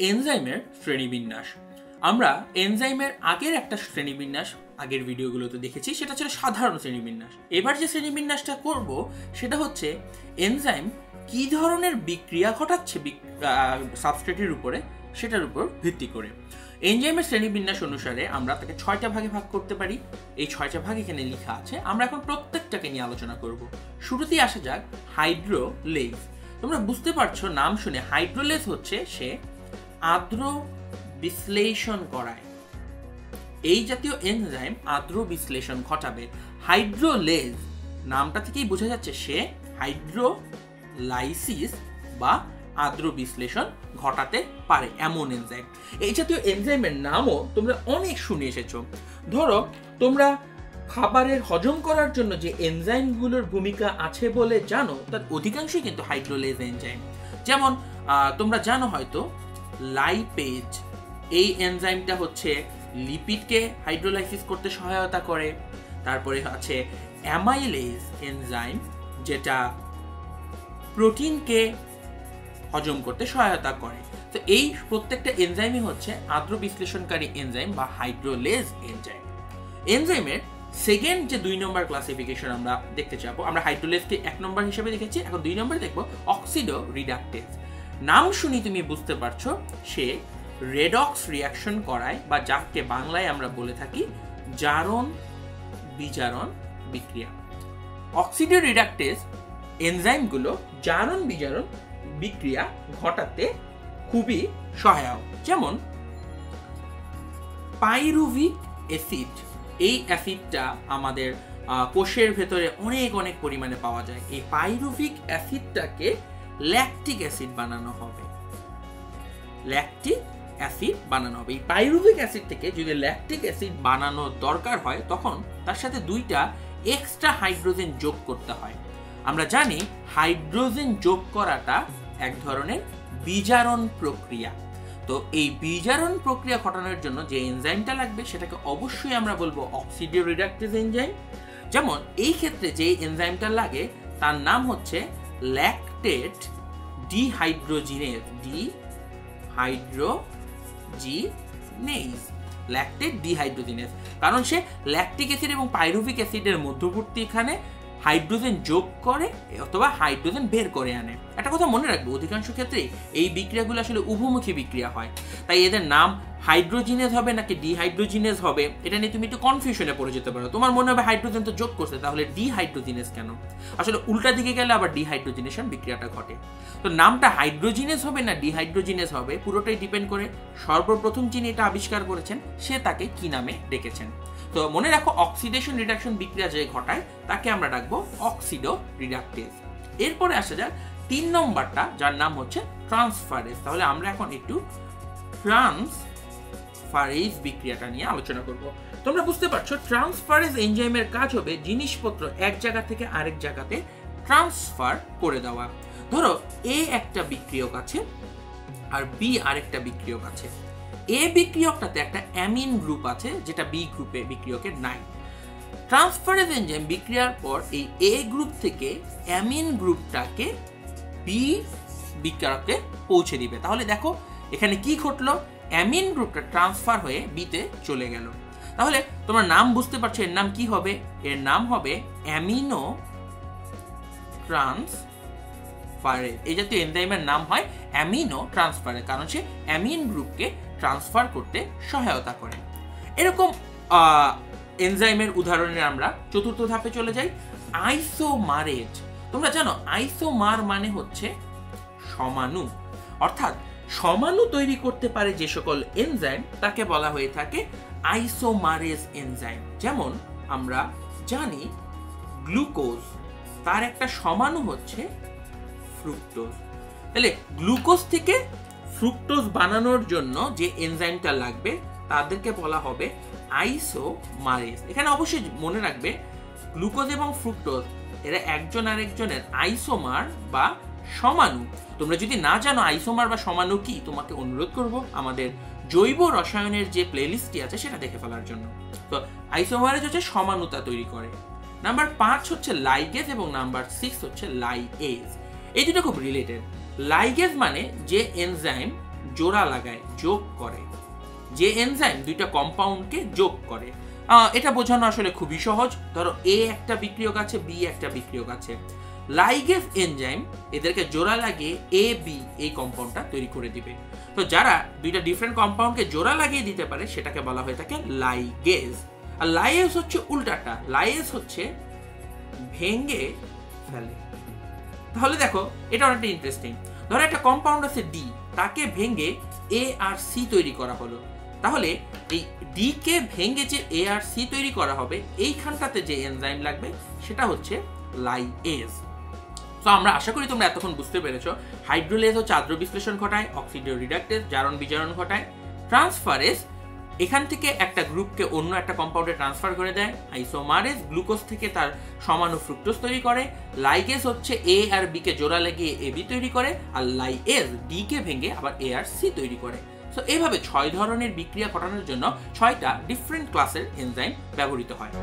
এনজাইমের শ্রেণীবিন্যাস। আমরা এনজাইমের আগের একটা শ্রেণীবিন্যাস আগের ভিডিওগুলোতে দেখেছি, সেটা ছিল সাধারণ শ্রেণীবিন্যাস। এবার যে শ্রেণীবিন্যাসটা করব সেটা হচ্ছে এনজাইম কি ধরনের বিক্রিয়া ঘটাচ্ছে সাবস্ট্রেটের উপরে, সেটার উপর ভিত্তি করে। এনজাইমের শ্রেণীবিন্যাস অনুসারে আমরা তাকে 6টা ভাগে ভাগ করতে পারি। এই 6টা ভাগ এখানে লেখা আছে, আমরা এখন প্রত্যেকটাকে নিয়ে আলোচনা করব। শুরুতেই আসা যাক হাইড্রোলেজ। তোমরা বুঝতে পারছো নাম শুনে, হাইড্রোলেজ হচ্ছে সে আর্দ্র বিশ্লেষণ করায়। এই জাতীয় এনজাইম আর্দ্র বিশ্লেষণ ঘটাবে। হাইড্রোলেজ নামটা থেকেই বোঝা যাচ্ছে সে হাইড্রোলাইসিস বা আর্দ্র বিশ্লেষণ ঘটাতে পারে এমন এনজাইম। এই জাতীয় এনজাইমের নামও তোমরা অনেক শুনে এসেছো। ধরো তোমরা খাবারের হজম করার জন্য যে এনজাইমগুলোর ভূমিকা আছে বলে জানো, তার অধিকাংশই কিন্তু হাইড্রোলেজ এনজাইম। যেমন তোমরা জানো হয়তো লাইপেজ, এই এনজাইমটা হচ্ছে লিপিডকে হাইড্রোলাইসিস করতে সহায়তা করে। তারপরে আছে অ্যামাইলেজ এনজাইম, যেটা প্রোটিনকে হজম করতে সহায়তা করে। তো এই প্রত্যেকটা এনজাইমই হচ্ছে আর্দ্র বিশ্লেষণকারী এনজাইম বা হাইড্রোলেজ এনজাইম। এনজাইমের সেকেন্ড যে 2 নম্বর ক্লাসিফিকেশন আমরা দেখতে যাবো, আমরা হাইড্রোলেজকে 1 নম্বর হিসেবে দেখেছি, এখন 2 নম্বরে দেখবো অক্সিডো রিডাকটেজ। নাম শুনি তুমি বুঝতে পারছো সে রেডক্স রিয়াকশন করায়, বা যাকে বাংলায় আমরা বলে থাকি জারণ বিজারণ বিক্রিয়া। অক্সিডো রিডাকটেজ এনজাইমগুলো জারণ বিজারণ বিক্রিয়া ঘটাতে খুবই সহায়ক। যেমন পাইরুভিক অ্যাসিড, এই অ্যাসিডটা আমাদের কোষের ভেতরে অনেক অনেক পরিমাণে পাওয়া যায়। এই পাইরুভিক অ্যাসিডটাকে ল্যাকটিক অ্যাসিড বানানো হবে। ল্যাকটিক অ্যাসিড বানানো হবে। এই পাইরুভিক অ্যাসিড থেকে যদি ল্যাকটিক অ্যাসিড বানানোর দরকার হয়, তখন তার সাথে 2টা এক্সট্রা হাইড্রোজেন যোগ করতে হয়। আমরা জানি হাইড্রোজেন যোগ করাটা এক ধরনের বিজারণ প্রক্রিয়া। তো এই বিজারণ প্রক্রিয়া ঘটানোর জন্য যে এনজাইমটা লাগবে সেটাকে অবশ্যই আমরা বলবো অক্সিডো রিডাকটেজ এনজাইম। যেমন এই ক্ষেত্রে যে এনজাইমটা লাগে তার নাম হচ্ছে ল্যাকটেট ডিহাইড্রোজিনেজ, ল্যাকটেট ডিহাইড্রোজিনেজ। কারণ সে ল্যাকটিক অ্যাসিড এবং পাইরুভিক অ্যাসিডের মধ্যবর্তী এখানে হাইড্রোজেন যোগ করে অথবা হাইড্রোজেন বের করে আনে। একটা কথা মনে রাখবো, অধিকাংশ ক্ষেত্রে এই বিক্রিয়াগুলো আসলে উভমুখী বিক্রিয়া হয়। তাই এদের নাম হাইড্রোজিনেজ হবে নাকি ডিহাইড্রোজিনেজ হবে, এটা নিয়ে তুমি একটু কনফিউশনে পড়ে যেতে পারো। তোমার মনে হবে হাইড্রোজেন তো যোগ করছে, তাহলে ডিহাইড্রোজিনেজ কেন? আসলে উল্টা দিকে গেলে আবার ডিহাইড্রোজিনেশন বিক্রিয়াটা ঘটে। তো নামটা হাইড্রোজিনেজ হবে না ডিহাইড্রোজিনেজ হবে, পুরোটাই ডিপেন্ড করে সর্বপ্রথম যিনি এটা আবিষ্কার করেছেন সে তাকে কি নামে ডেকেছেন। তো মনে রাখো, অক্সিডেশন রিডাকশন বিক্রিয়া যে ঘটায় তাকে আমরা ডাকবো অক্সিডো রিডাকটেজ। এরপরে আসা যাক 3 নম্বরটা, যার নাম হচ্ছে ট্রান্সফারেজ। তাহলে আমরা এখন একটু ট্রান্সফারেজ বিক্রিয়াটা নিয়ে আলোচনা করব। তোমরা বুঝতে পারছো ট্রান্সফারেজ এনজাইমের কাজ হবে জিনিসপত্র এক জায়গা থেকে আরেক জায়গাতে ট্রান্সফার করে দেওয়া। ধরো এ একটা বিক্রিয়ক আছে আর বি আরেকটা বিক্রিয়ক আছে। এ বিক্রিয়কটাতে একটা অ্যামিন গ্রুপ আছে যেটা বি গ্রুপে বিক্রিয়কের নাই। ট্রান্সফারেজ এনজাইম বিক্রিয়ার পর এই এ গ্রুপ থেকে অ্যামিন গ্রুপটাকে বি বিক্রিয়কে পৌঁছে দিবে। তাহলে দেখো এখানে কি ঘটলো, অ্যামিন গ্রুপটা ট্রান্সফার হয়ে বিতে চলে গেল। তাহলে তোমার নাম বুঝতে পারছো, এর নাম কি হবে? এর নাম হবে অ্যামিনো ট্রান্সফারেজ। এই জাতীয় এনজাইমের নাম হয় অ্যামিনো ট্রান্সফারেজ, কারণ সে অ্যামিন গ্রুপকে ট্রান্সফার করতে সহায়তা করে। এরকম এনজাইমের উদাহরণে আমরা 4র্থ ধাপে চলে যাই, আইসোমারেজ। তোমরা জানো আইসোমার মানে হচ্ছে সমাণু, অর্থাৎ সমাণু তৈরি করতে পারে যে সকল এনজাইম তাকে বলা হয়ে থাকে আইসোমারেজ এনজাইম। যেমন আমরা জানি গ্লুকোজ, তার একটা সমাণু হচ্ছে ফ্রুক্টোজ। তাহলে গ্লুকোজ থেকে ফ্রুক্টোজ বানানোর জন্য যে এনজাইমটা লাগবে তাদেরকে বলা হবে আইসোমারেজ। এখানে অবশ্যই মনে রাখবে গ্লুকোজ এবং ফ্রুক্টোজ এরা একজন আরেকজনের আইসোমার বা সমাণু। তোমরা যদি না জানো আইসোমার বা সমাণু কি, তোমাকে অনুরোধ করব আমাদের জৈব রসায়নের যে প্লেলিস্টটি আছে সেটা দেখে ফেলার জন্য। তো আইসোমারেজ হচ্ছে সমাণুতা তৈরি করে। নাম্বার 5 হচ্ছে লাইগেজ এবং নাম্বার 6 হচ্ছে লাইএজ। এই দুটো খুব রিলেটেড। লাইগেজ মানে যে এনজাইম জোড়া লাগায়, যোগ করে, যে এনজাইম দুইটা কম্পাউন্ডকে যোগ করে। এটা বোঝানো আসলে খুবই সহজ। ধরো এ একটা বিক্রিয়ক আছে, বি একটা বিক্রিয়ক আছে, লাইগেজ এনজাইম এদেরকে জোড়া লাগিয়ে এ বি এই কম্পাউন্ডটা তৈরি করে দিবে। তো যারা দুইটা ডিফারেন্ট কম্পাউন্ডকে জোড়া লাগিয়ে দিতে পারে সেটাকে বলা হয়ে থাকে লাইগেজ। আর লাইগেজ হচ্ছে উল্টাটা, লাইগেজ হচ্ছে ভেঙে ফেলে। তাহলে দেখো এটা অনেকটা ইন্টারেস্টিং। ধরো একটা কম্পাউন্ড আছে ডি, তাকে ভেঙে এ আর সি তৈরি করা হলো। তাহলে এই ডি কে ভেঙে যে এ আর সি তৈরি করা হবে, এইখানটাতে যে এনজাইম লাগবে সেটা হচ্ছে লাইগেজ। তো আমরা আশা করি তোমরা এতক্ষণ বুঝতে পেরেছো। হাইড্রোলেজ হচ্ছে আদ্র বিশ্লেষণ ঘটায়, অক্সিডেজ রিডাকটেজ জারণ বিজারণ ঘটায়, ট্রান্সফারেজ এখান থেকে একটা গ্রুপকে অন্য একটা কম্পাউন্ডে ট্রান্সফার করে দেয়, আইসোমারেজ গ্লুকোজ থেকে তার সমাণু ফ্রুক্টোজ তৈরি করে, লাইগেজ হচ্ছে এ আর বি কে জোড়া লাগিয়ে এ বি তৈরি করে, আর লাইগেজ ডি কে ভেঙে আবার এ আর সি তৈরি করে। সো এইভাবে 6 ধরনের বিক্রিয়া ঘটানোর জন্য 6টা ডিফারেন্ট ক্লাসের এনজাইম ব্যবহৃত হয়।